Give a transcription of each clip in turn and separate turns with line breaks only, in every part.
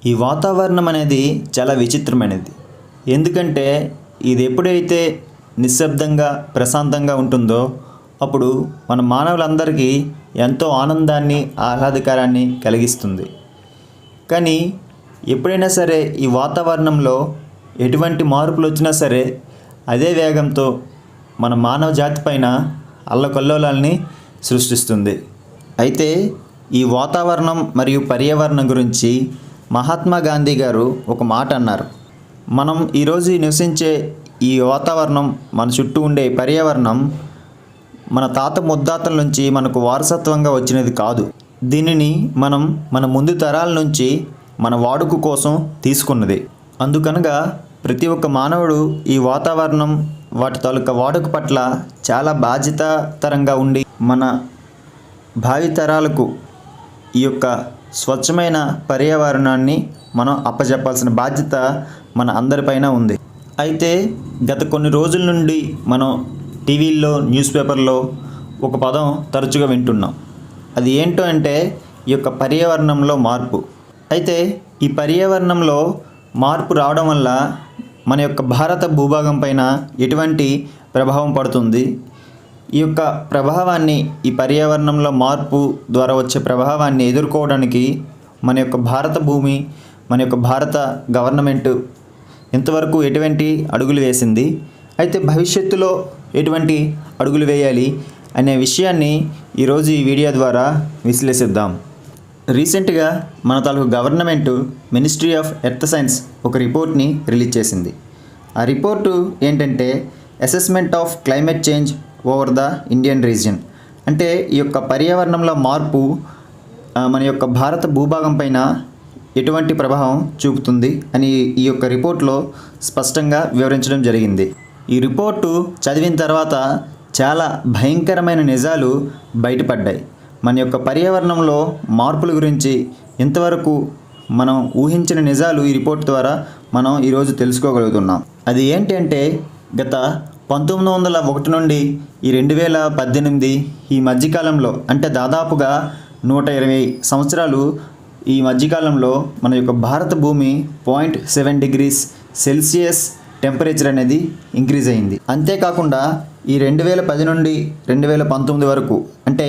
ఈ వాతావరణం అనేది చాలా విచిత్రమైనది. ఎందుకంటే ఇది ఎప్పుడైతే నిశ్శబ్దంగా ప్రశాంతంగా ఉంటుందో అప్పుడు మన మానవులందరికీ ఎంతో ఆనందాన్ని ఆహ్లాదకరాన్ని కలిగిస్తుంది. కానీ ఎప్పుడైనా సరే ఈ వాతావరణంలో ఎటువంటి మార్పులు వచ్చినా సరే అదే వేగంతో మన మానవ జాతి పైన అల్లకల్లోలాల్ని సృష్టిస్తుంది. అయితే ఈ వాతావరణం మరియు పర్యావరణం గురించి మహాత్మా గాంధీ గారు ఒక మాట అన్నారు. మనం ఈరోజు నివసించే ఈ వాతావరణం, మన చుట్టూ ఉండే పర్యావరణం మన తాత ముత్తాతల నుంచి మనకు వారసత్వంగా వచ్చినది కాదు. దీనిని మనం మన ముందు తరాల నుంచి మన వాడుక కోసం తీసుకున్నది. అందుకనగా ప్రతి ఒక్క మానవుడు ఈ వాతావరణం వాటి తాలూకా వాడుక పట్ల చాలా బాధ్యతాతరంగా ఉండి మన భావితరాలకు ఈ యొక్క స్వచ్ఛమైన పర్యావరణాన్ని మనం అప్పజెప్పాల్సిన బాధ్యత మన అందరిపైన ఉంది. అయితే గత కొన్ని రోజుల నుండి మనం టీవీల్లో, న్యూస్ పేపర్లో ఒక పదం తరచుగా వింటున్నాం. అది ఏంటో అంటే ఈ యొక్క పర్యావరణంలో మార్పు. అయితే ఈ పర్యావరణంలో మార్పు రావడం వల్ల మన యొక్క భారత భూభాగం పైన ఎటువంటి ప్రభావం పడుతుంది, ఈ యొక్క ప్రభావాన్ని, ఈ పర్యావరణంలో మార్పు ద్వారా వచ్చే ప్రభావాన్ని ఎదుర్కోవడానికి మన యొక్క భారత భూమి, మన యొక్క భారత గవర్నమెంట్ ఇంతవరకు ఎటువంటి అడుగులు వేసింది, అయితే భవిష్యత్తులో ఎటువంటి అడుగులు వేయాలి అనే విషయాన్ని ఈరోజు ఈ వీడియో ద్వారా విశ్లేషిద్దాం. రీసెంట్గా మన తాలూకు government ministry of earth science ఒక రిపోర్ట్ని రిలీజ్ చేసింది. ఆ రిపోర్టు ఏంటంటే assessment of climate change over the Indian region. అంటే ఈ యొక్క పర్యావరణంలో మార్పు మన యొక్క భారత భూభాగం పైన ఎటువంటి ప్రభావం చూపుతుంది అని ఈ యొక్క రిపోర్ట్లో స్పష్టంగా వివరించడం జరిగింది. ఈ రిపోర్టు చదివిన తర్వాత చాలా భయంకరమైన నిజాలు బయటపడ్డాయి. మన యొక్క పర్యావరణంలో మార్పుల గురించి ఇంతవరకు మనం ఊహించిన నిజాలు ఈ రిపోర్ట్ ద్వారా మనం ఈరోజు తెలుసుకోగలుగుతున్నాం. అది ఏంటి అంటే గత 1901 నుండి ఈ 2018 ఈ మధ్యకాలంలో, అంటే దాదాపుగా 120 సంవత్సరాలు ఈ మధ్యకాలంలో మన యొక్క భారత భూమి 0.7 degrees సెల్సియస్ టెంపరేచర్ అనేది ఇంక్రీజ్ అయింది. అంతేకాకుండా ఈ 2010 నుండి 2019 వరకు, అంటే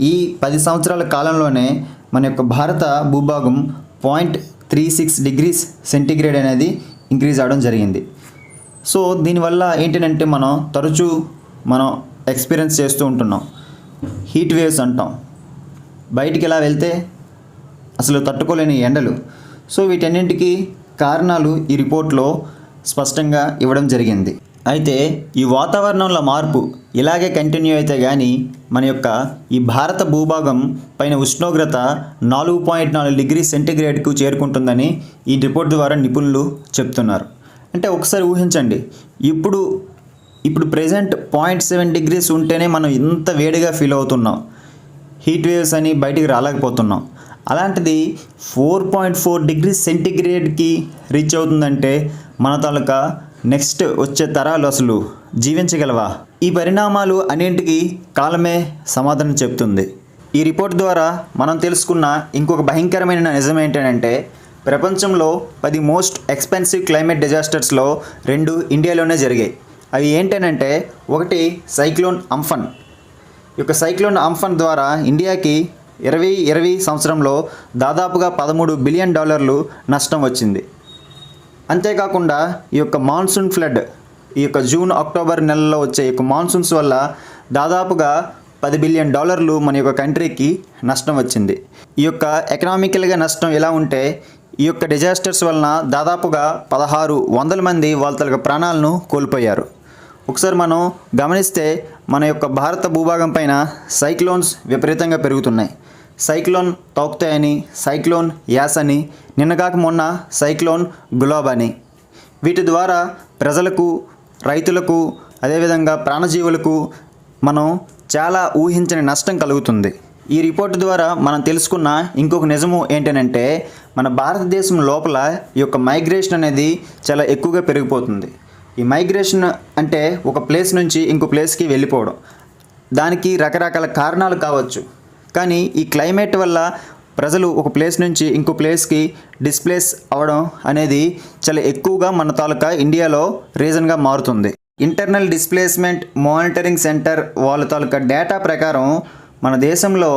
ఈ 10 సంవత్సరాల కాలంలోనే మన యొక్క భారత భూభాగం 0.36 degrees సెంటీగ్రేడ్ అనేది ఇంక్రీజ్ అవ్వడం జరిగింది. సో దీనివల్ల ఏంటంటే తరచూ మనం ఎక్స్పీరియన్స్ చేస్తూ ఉంటున్నాం. హీట్ వేవ్స్ అంటాం. బయటికి ఎలా వెళ్తే అసలు తట్టుకోలేని ఎండలు. సో వీటన్నింటికి కారణాలు ఈ రిపోర్ట్లో స్పష్టంగా ఇవ్వడం జరిగింది. అయితే ఈ వాతావరణంలో మార్పు ఇలాగే కంటిన్యూ అయితే కానీ మన యొక్క ఈ భారత భూభాగం పైన ఉష్ణోగ్రత 4.4 degrees సెంటీగ్రేడ్కు చేరుకుంటుందని ఈ రిపోర్ట్ ద్వారా నిపుణులు చెప్తున్నారు. అంటే ఒకసారి ఊహించండి, ఇప్పుడు ప్రెజెంట్ 0.7 degrees ఉంటేనే మనం ఇంత వేడిగా ఫీల్ అవుతున్నాం, హీట్ వేవ్స్ అని బయటికి రాలేకపోతున్నాం. అలాంటిది 4.4 degrees సెంటీగ్రేడ్కి రీచ్ అవుతుందంటే మన తాలూకా నెక్స్ట్ వచ్చే తరాలు అసలు జీవించగలవా? ఈ పరిణామాలు అన్నింటికి కాలమే సమాధానం చెప్తుంది. ఈ రిపోర్ట్ ద్వారా మనం తెలుసుకున్న ఇంకొక భయంకరమైన నిజం ఏంటంటే ప్రపంచంలో 10 మోస్ట్ ఎక్స్పెన్సివ్ క్లైమేట్ డిజాస్టర్స్లో 2 ఇండియాలోనే జరిగాయి. అవి ఏంటంటే ఒకటి సైక్లోన్ అంఫన్. ఈ యొక్క సైక్లోన్ అంఫన్ ద్వారా ఇండియాకి 2020 సంవత్సరంలో దాదాపుగా $13 బిలియన్ నష్టం వచ్చింది. అంతేకాకుండా ఈ యొక్క మాన్సూన్ ఫ్లడ్, ఈ యొక్క జూన్, అక్టోబర్ నెలల్లో వచ్చే ఈ యొక్క మాన్సూన్స్ వల్ల దాదాపుగా $10 బిలియన్ మన యొక్క కంట్రీకి నష్టం వచ్చింది. ఈ యొక్క ఎకనామికల్గా నష్టం ఎలా ఉంటే ఈ యొక్క డిజాస్టర్స్ వలన దాదాపుగా 1600 మంది వాళ్ళ తల ప్రాణాలను కోల్పోయారు. ఒకసారి మనం గమనిస్తే మన యొక్క భారత భూభాగం పైన సైక్లోన్స్ విపరీతంగా పెరుగుతున్నాయి. సైక్లోన్ తౌక్తే అని, సైక్లోన్ యాస్ అని, నిన్నగాక మొన్న సైక్లోన్ గులాబ్ అని. వీటి ద్వారా ప్రజలకు, రైతులకు, అదేవిధంగా ప్రాణజీవులకు మనం చాలా ఊహించని నష్టం కలుగుతుంది. ఈ రిపోర్ట్ ద్వారా మనం తెలుసుకున్న ఇంకొక నిజము ఏంటంటే మన భారతదేశం లోపల ఈ యొక్క మైగ్రేషన్ అనేది చాలా ఎక్కువగా పెరిగిపోతుంది. ఈ మైగ్రేషన్ అంటే ఒక ప్లేస్ నుంచి ఇంకో ప్లేస్కి వెళ్ళిపోవడం. దానికి రకరకాల కారణాలు కావచ్చు. కానీ ఈ క్లైమేట్ వల్ల ప్రజలు ఒక ప్లేస్ నుంచి ఇంకో ప్లేస్కి డిస్ప్లేస్ అవ్వడం అనేది చాలా ఎక్కువగా మన తాలూకా ఇండియాలో రీజన్గా మారుతుంది. ఇంటర్నల్ డిస్ప్లేస్మెంట్ మానిటరింగ్ సెంటర్ వాళ్ళ తాలూకా డేటా ప్రకారం మన దేశంలో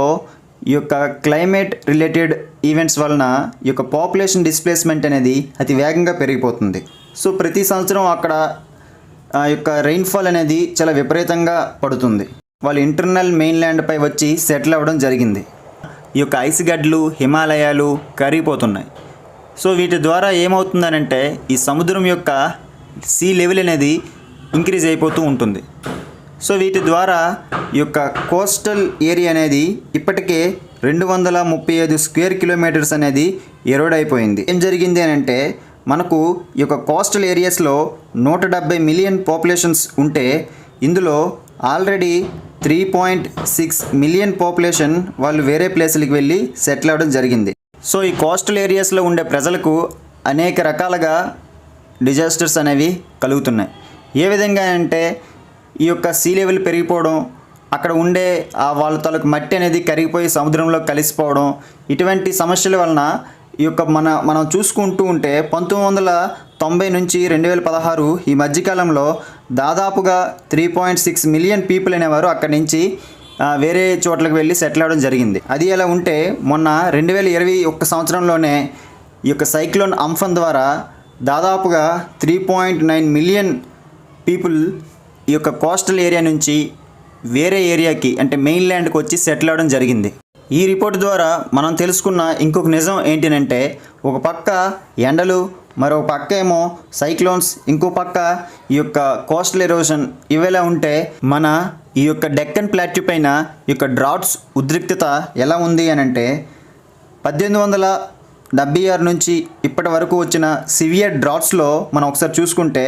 ఈ యొక్క క్లైమేట్ రిలేటెడ్ ఈవెంట్స్ వలన ఈ యొక్క పాపులేషన్ డిస్ప్లేస్మెంట్ అనేది అతి వేగంగా పెరిగిపోతుంది. సో ప్రతి సంవత్సరం అక్కడ ఆ యొక్క రెయిన్ఫాల్ అనేది చాలా విపరీతంగా పడుతుంది. వాళ్ళు ఇంటర్నల్ మెయిన్ల్యాండ్పై వచ్చి సెటిల్ అవ్వడం జరిగింది. ఈ యొక్క ఐస్ గడ్డలు హిమాలయాలు కరిగిపోతున్నాయి. సో వీటి ద్వారా ఏమవుతుందనంటే ఈ సముద్రం యొక్క సీ లెవెల్ అనేది ఇంక్రీజ్ అయిపోతూ ఉంటుంది. సో వీటి ద్వారా ఈ యొక్క కోస్టల్ ఏరియా అనేది ఇప్పటికే 235 స్క్వేర్ కిలోమీటర్స్ అనేది ఎరోడ్ అయిపోయింది. ఏం జరిగింది అని అంటే మనకు ఈ యొక్క కోస్టల్ ఏరియాస్లో 170 మిలియన్ పాపులేషన్స్ ఉంటే ఇందులో ఆల్రెడీ 3.6 మిలియన్ పాపులేషన్ వాళ్ళు వేరే ప్లేసులకి వెళ్ళి సెటిల్ అవ్వడం జరిగింది. సో ఈ కోస్టల్ ఏరియాస్లో ఉండే ప్రజలకు అనేక రకాలుగా డిజాస్టర్స్ అనేవి కలుగుతున్నాయి. ఏ విధంగా అంటే ఈ యొక్క సీ లెవెల్ పెరిగిపోవడం, అక్కడ ఉండే వాళ్ళ తాలూకు మట్టి అనేది కరిగిపోయి సముద్రంలో కలిసిపోవడం, ఇటువంటి సమస్యల వలన ఈ యొక్క మనం చూసుకుంటూ ఉంటే 1990 నుంచి 2016 ఈ మధ్యకాలంలో దాదాపుగా 3.6 మిలియన్ పీపుల్ అనేవారు అక్కడి నుంచి వేరే చోట్లకు వెళ్ళి సెటిల్ అవ్వడం జరిగింది. అది ఎలా ఉంటే మొన్న 2021 సంవత్సరంలోనే ఈ యొక్క సైక్లోన్ అంఫన్ ద్వారా దాదాపుగా 3.9 మిలియన్ పీపుల్ ఈ యొక్క కోస్టల్ ఏరియా నుంచి వేరే ఏరియాకి అంటే మెయిన్ల్యాండ్కి వచ్చి సెటిల్ అవ్వడం జరిగింది. ఈ రిపోర్ట్ ద్వారా మనం తెలుసుకున్న ఇంకొక నిజం ఏంటంటే ఒక పక్క ఎండలు, మరో పక్క ఏమో సైక్లోన్స్, ఇంకో పక్క ఈ యొక్క కోస్టల్ ఎరోషన్ ఇవేలా ఉంటే మన ఈ యొక్క డెక్కన్ ప్లాట్యూ పైన ఈ యొక్క డ్రాట్స్ ఉద్రిక్తత ఎలా ఉంది అని అంటే 1876 నుంచి ఇప్పటి వరకు వచ్చిన సివియర్ డ్రాట్స్లో మనం ఒకసారి చూసుకుంటే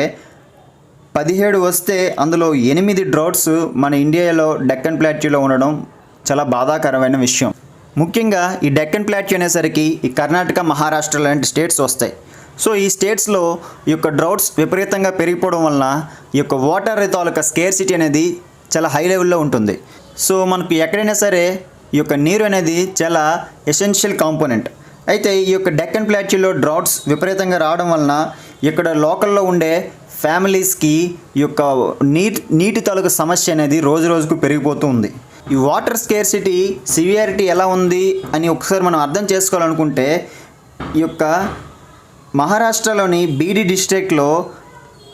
17 వస్తే అందులో 8 డ్రాట్స్ మన ఇండియాలో డెక్కన్ ప్లాట్యూలో ఉండడం చాలా బాధాకరమైన విషయం. ముఖ్యంగా ఈ డెక్కన్ ప్లాట్యూ అనేసరికి ఈ కర్ణాటక, మహారాష్ట్ర లాంటి స్టేట్స్ వస్తాయి. సో ఈ స్టేట్స్లో ఈ యొక్క డ్రౌట్స్ విపరీతంగా పెరిగిపోవడం వలన ఈ యొక్క వాటర్ తాలూకా స్కేర్సిటీ అనేది చాలా హై లెవెల్లో ఉంటుంది. సో మనకు ఎక్కడైనా సరే ఈ యొక్క నీరు అనేది చాలా ఎసెన్షియల్ కాంపోనెంట్. అయితే ఈ యొక్క డెక్కన్ ప్లాట్యూలో డ్రౌట్స్ విపరీతంగా రావడం వలన ఇక్కడ లోకల్లో ఉండే ఫ్యామిలీస్కి ఈ యొక్క నీటి తాలూకా సమస్య అనేది రోజు రోజుకు పెరిగిపోతూ ఉంది. ఈ వాటర్ స్కేర్సిటీ సివియారిటీ ఎలా ఉంది అని ఒకసారి మనం అర్థం చేసుకోవాలనుకుంటే ఈ యొక్క మహారాష్ట్రలోని బీడి డిస్ట్రిక్ట్లో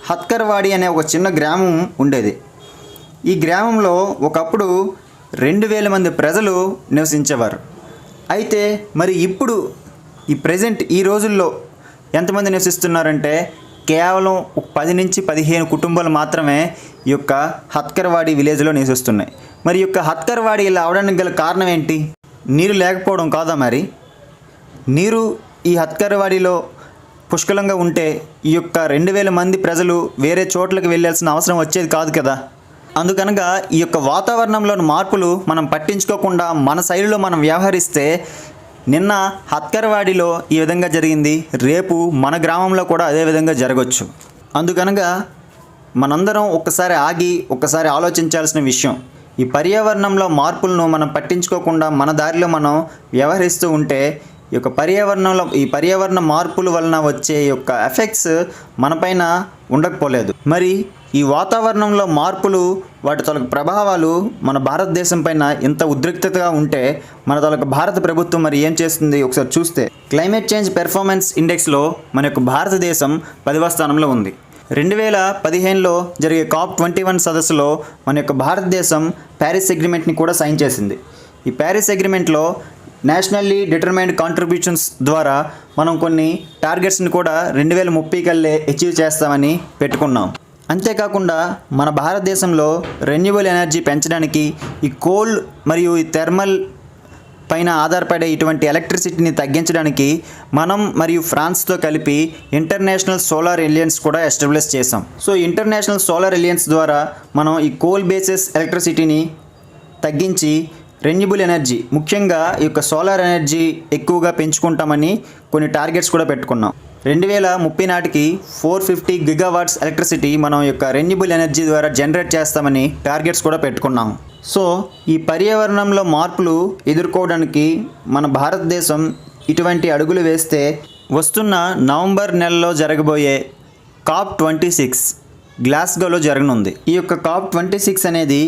హత్కర్వాడి అనే ఒక చిన్న గ్రామం ఉండేది. ఈ గ్రామంలో ఒకప్పుడు 2000 మంది ప్రజలు నివసించేవారు. అయితే మరి ఇప్పుడు ఈ ప్రజెంట్ ఈ రోజుల్లో ఎంతమంది నివసిస్తున్నారంటే కేవలం 10 నుంచి 15 కుటుంబాలు మాత్రమే ఈ యొక్క హత్కర్వాడి విలేజ్లో నివసిస్తున్నాయి. మరి ఈ యొక్క హత్కర్వాడి ఇలా అవడానికి గల కారణం ఏంటి? నీరు లేకపోవడం కాదా? మరి నీరు ఈ హత్కర్వాడిలో పుష్కలంగా ఉంటే ఈ యొక్క 2000 మంది ప్రజలు వేరే చోట్లకి వెళ్ళాల్సిన అవసరం వచ్చేది కాదు కదా. అందుకనగా ఈ యొక్క వాతావరణంలోని మార్పులు మనం పట్టించుకోకుండా మన శైలిలో మనం వ్యవహరిస్తే నిన్న హత్కర్వాడిలో ఈ విధంగా జరిగింది, రేపు మన గ్రామంలో కూడా అదే విధంగా జరగవచ్చు. అందుకనగా మనందరం ఒక్కసారి ఆగి ఒక్కసారి ఆలోచించాల్సిన విషయం, ఈ పర్యావరణంలో మార్పులను మనం పట్టించుకోకుండా మన దారిలో మనం వ్యవహరిస్తూ ఉంటే ఈ యొక్క పర్యావరణ మార్పుల వలన వచ్చే యొక్క ఎఫెక్ట్స్ మనపైన ఉండకపోలేదు. మరి ఈ వాతావరణంలో మార్పులు వాటి తాలూకు ప్రభావాలు మన భారతదేశం పైన ఇంత ఉద్రిక్తతగా ఉంటే మన తాలూకు భారత ప్రభుత్వం మరి ఏం చేస్తుంది ఒకసారి చూస్తే క్లైమేట్ చేంజ్ పెర్ఫార్మెన్స్ ఇండెక్స్లో మన యొక్క భారతదేశం 10వ స్థానంలో ఉంది. 2015లో జరిగే COP21 సదస్సులో మన యొక్క భారతదేశం ప్యారిస్ అగ్రిమెంట్ని కూడా సైన్ చేసింది. ఈ ప్యారిస్ అగ్రిమెంట్లో నేషనల్లీ డిటర్మైన్డ్ కాంట్రిబ్యూషన్స్ ద్వారా మనం కొన్ని టార్గెట్స్ని కూడా 2030 కల్లా అచీవ్ చేస్తామని పెట్టుకున్నాం. అంతేకాకుండా మన భారతదేశంలో రెన్యూబుల్ ఎనర్జీ పెంచడానికి ఈ కోల్ మరియు ఈ థెర్మల్ పైన ఆధారపడే ఇటువంటి ఎలక్ట్రిసిటీని తగ్గించడానికి మనం మరియు ఫ్రాన్స్తో కలిపి ఇంటర్నేషనల్ సోలార్ ఎలియన్స్ కూడా ఎస్టాబ్లిష్ చేసాం. సో ఇంటర్నేషనల్ సోలార్ ఎలియన్స్ ద్వారా మనం ఈ కోల్ బేసిస్ ఎలక్ట్రిసిటీని తగ్గించి రెన్యూబుల్ ఎనర్జీ, ముఖ్యంగా ఈ యొక్క సోలార్ ఎనర్జీ ఎక్కువగా పెంచుకుంటామని కొన్ని టార్గెట్స్ కూడా పెట్టుకున్నాం. 2030 నాటికి 450 గిగావాట్స్ ఎలక్ట్రిసిటీ మనం యొక్క రెన్యూబుల్ ఎనర్జీ ద్వారా జనరేట్ చేస్తామని టార్గెట్స్ కూడా పెట్టుకున్నాం. సో ఈ పర్యావరణంలో మార్పులు ఎదుర్కోవడానికి మన భారతదేశం ఇటువంటి అడుగులు వేస్తే వస్తున్న నవంబర్ నెలలో జరగబోయే COP26 గ్లాస్గోలో జరగనుంది. ఈ యొక్క COP26 అనేది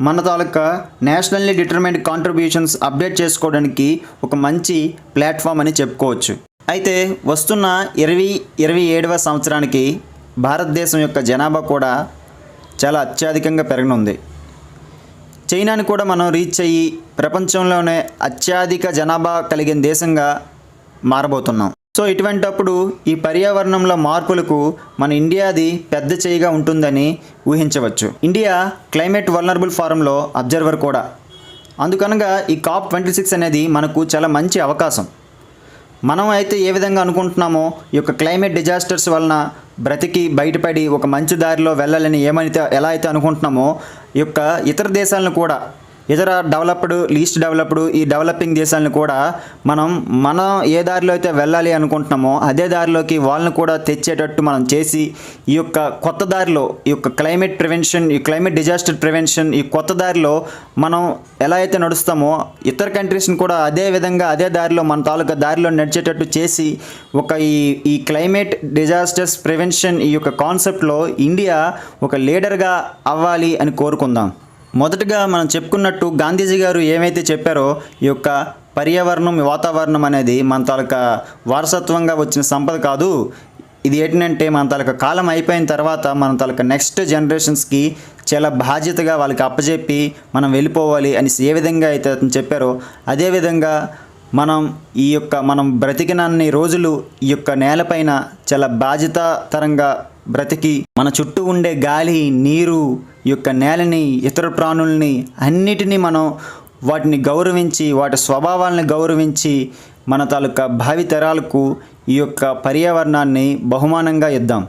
మన తాలూకా నేషనల్లీ డిటర్మైన్డ్ కాంట్రిబ్యూషన్స్ అప్డేట్ చేసుకోవడానికి ఒక మంచి ప్లాట్ఫామ్ అని చెప్పుకోవచ్చు. అయితే వస్తున్న 2027వ సంవత్సరానికి భారతదేశం యొక్క జనాభా కూడా చాలా అత్యధికంగా పెరగనుంది. చైనాని కూడా మనం రీచ్ అయ్యి ప్రపంచంలోనే అత్యధిక జనాభా కలిగిన దేశంగా మారబోతున్నాం. సో ఇటువంటప్పుడు ఈ పర్యావరణంలో మార్పులకు మన ఇండియాది పెద్ద చేయిగా ఉంటుందని ఊహించవచ్చు. ఇండియా క్లైమేట్ వల్నరబుల్ ఫోరంలో అబ్జర్వర్ కూడా. అందుకనగా ఈ COP26 అనేది మనకు చాలా మంచి అవకాశం. మనం అయితే ఏ విధంగా అనుకుంటున్నామో ఈ యొక్క క్లైమేట్ డిజాస్టర్స్ వలన బ్రతికి బయటపడి ఒక మంచి దారిలో వెళ్ళాలని ఎలా అయితే అనుకుంటున్నామో ఈ యొక్క ఇతర దేశాలను కూడా, ఇతర డెవలప్డ్, లీస్ట్ డెవలప్డ్, ఈ డెవలపింగ్ దేశాలను కూడా మనం ఏ దారిలో అయితే వెళ్ళాలి అనుకుంటున్నామో అదే దారిలోకి వాళ్ళని కూడా తెచ్చేటట్టు మనం చేసి ఈ యొక్క కొత్త దారిలో ఈ యొక్క క్లైమేట్ ప్రివెన్షన్, ఈ క్లైమేట్ డిజాస్టర్ ప్రివెన్షన్, ఈ కొత్త దారిలో మనం ఎలా అయితే నడుస్తామో ఇతర కంట్రీస్ని కూడా అదే విధంగా అదే దారిలో మన తాలూకా దారిలో నడిచేటట్టు చేసి ఒక ఈ క్లైమేట్ డిజాస్టర్స్ ప్రివెన్షన్ ఈ యొక్క కాన్సెప్ట్లో ఇండియా ఒక లీడర్గా అవ్వాలి అని కోరుకుందాం. మొదటగా మనం చెప్పుకున్నట్టు గాంధీజీ గారు ఏమైతే చెప్పారో ఈ యొక్క పర్యావరణం, వాతావరణం అనేది మన తాలూకా వారసత్వంగా వచ్చిన సంపద కాదు. ఇది ఏంటంటే మన తాలూకా కాలం అయిపోయిన తర్వాత మన తాలూకా నెక్స్ట్ జనరేషన్స్కి చాలా బాధ్యతగా వాళ్ళకి అప్పచెప్పి మనం వెళ్ళిపోవాలి అని ఏ విధంగా అయితే అతను చెప్పారో అదేవిధంగా మనం బ్రతికినన్ని రోజులు ఈ యొక్క నేలపైన చాలా బాధ్యతాతరంగా బ్రతికి మన చుట్టూ ఉండే గాలి, నీరు, ఈ యొక్క నేలని, ఇతర ప్రాణుల్ని అన్నిటినీ మనం వాటిని గౌరవించి వాటి స్వభావాలను గౌరవించి మన తాలూకా భావితరాలకు ఈ యొక్క పర్యావరణాన్ని బహుమానంగా ఇద్దాం.